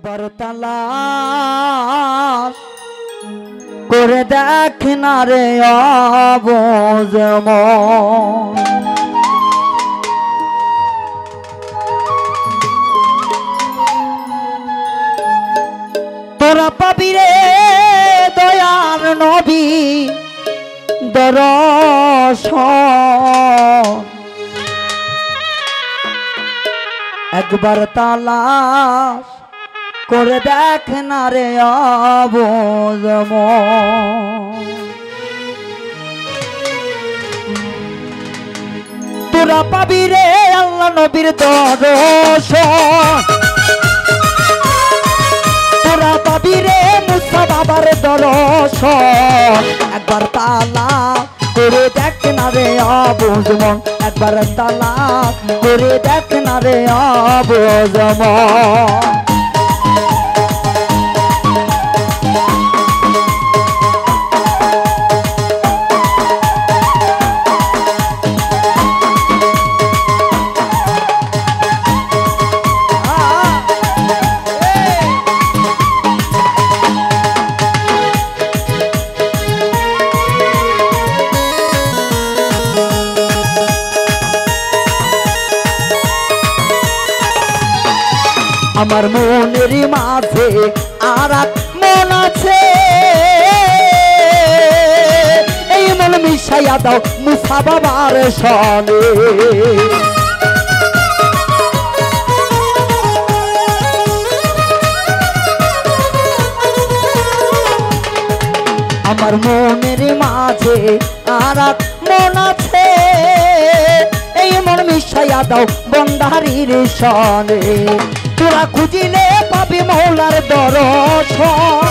একবার তালাশ করে দেখ না রে অবুঝ মন। তোরা পাবি রে দয়ার নবী দর্শন, একবার তালাশ করে দেখ না রে অবুঝ মন। তোরা পাবি রে আল্লাহ নবীর দর্শন, তোরা পাবি রে মুসা বাবার দর্শন, একবার তালাশ করে দেখ না রে অবুঝ মন, একবার তালাশ করে দেখ না রে অবুঝ মন। আমার মনের মাঝে আর এক মন আছে, এই মন মিশাইয়া দাও মুসা বাবার সনে। আমার মনের মাঝে আর এক মন আছে, এই মন মিশাইয়া দাও বন্ধারির সনে। তোরা খুঁজিলে পাবি মৌলার দর্শন,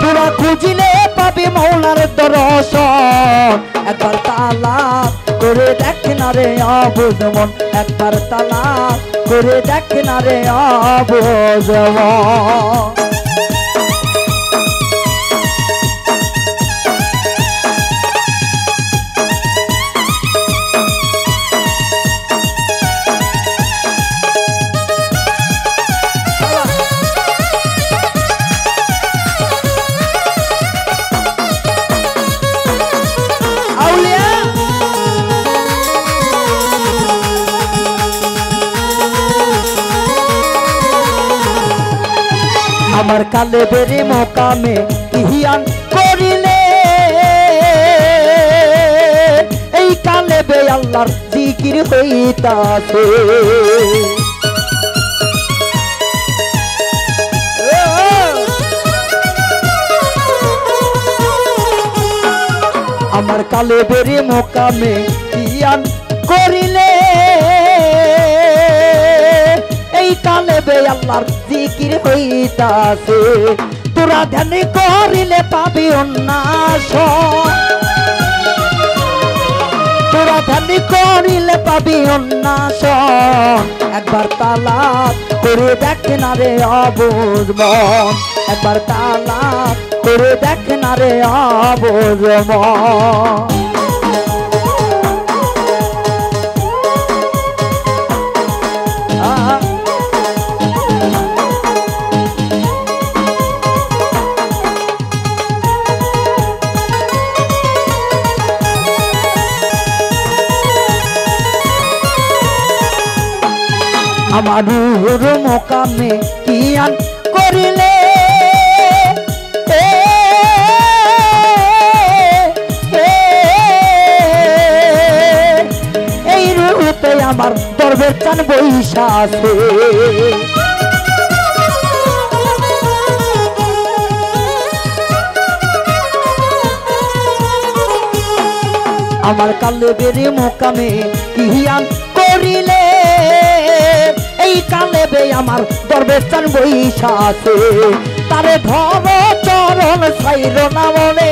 তোরা খুঁজিলে পাবি মৌলার দর্শন, একবার তালাশ করে দেখ না রে অবুঝ মন, একবার তালাশ করে দেখ না রে অবুঝ মন। আমার কালে বেরে মোকামে ইহিয়ান করিলে, এই কালে বে আল্লাহর জিকির হইতাছে। আমার কালে বেরে মোকামে ইহিয়ান করিলে, এই কালে বে আল্লাহর জিকির হইতাছে। তোরা ধ্যান করিলে পাবি উন্নাস, তোরা ধ্যান করিলে পাবি উন্নাস, একবার তালাশ করে দেখ না রে অবুঝ মন, একবার তালাশ করে দেখ না রে অবুঝ মন। আমার রুহুর মোকামে কিয়ান করিলে, এই রুহুতে আমার দরবেশ চান বৈশা আছে। আমার কালে বেরে মোকামে কিয়ান করিলে, এই কালে বে আমার দরবেশ চান বৈশা আছে। তারে ধর চরণ ছাইর না মনে,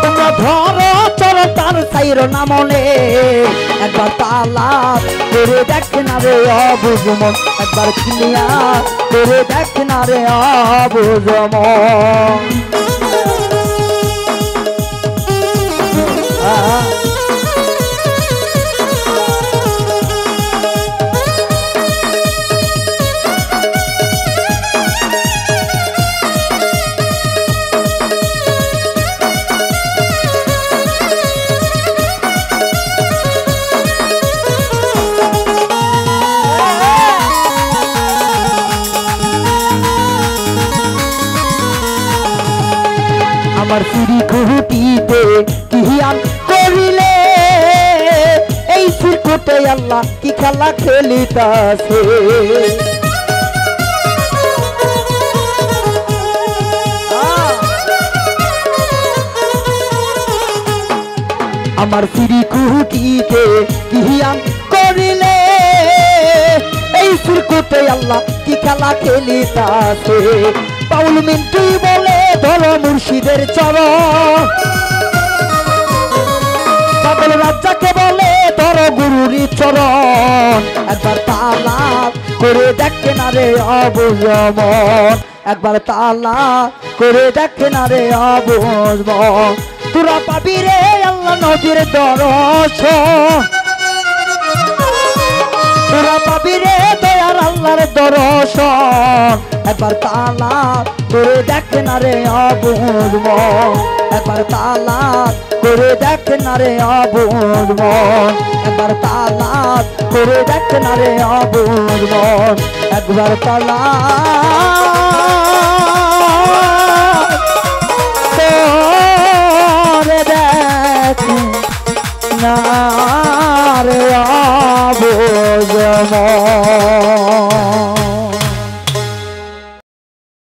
তোমরা ধর চরণ তার ছাইর না মনে, একবার তালাশ করে দেখ না রে অবুঝ মন, একবার ক্লিয়ার করে দেখ না রে অবুঝ মন। সিঁড়ি খুঁটিতে কিহিয়ান করিলে এই সিরকুটে আল্লাহ কি খেলা খেলিতাছে আমার সিঁড়ি খুঁটিতে কিহিয়ান করিলে এই সিরকুটে আল্লাহ কি খেলা খেলিতাছে বাউল মিন্টু বলে ধরো মুর্শিদের চরণ পাগল রাজ্জাকে বলে ধরো গুরুরি চরণ একবার তালা করে দেখে না রে অবুঝ মন একবার তালা করে দেখে না রে অবুঝ মন তোরা পাবি রে আল্লাহ নবীর দর্শন তোরা পাবি রে দয়ার আল্লাহর দর্শন একবার তালা করে দেখে না রে অবুঝ মন একবার তালা করে দেখে না রে অবুঝ মন একবার তালা করে দেখে না রে অবুঝ মন একবার তালা করে দেখে না রে অবুঝ মন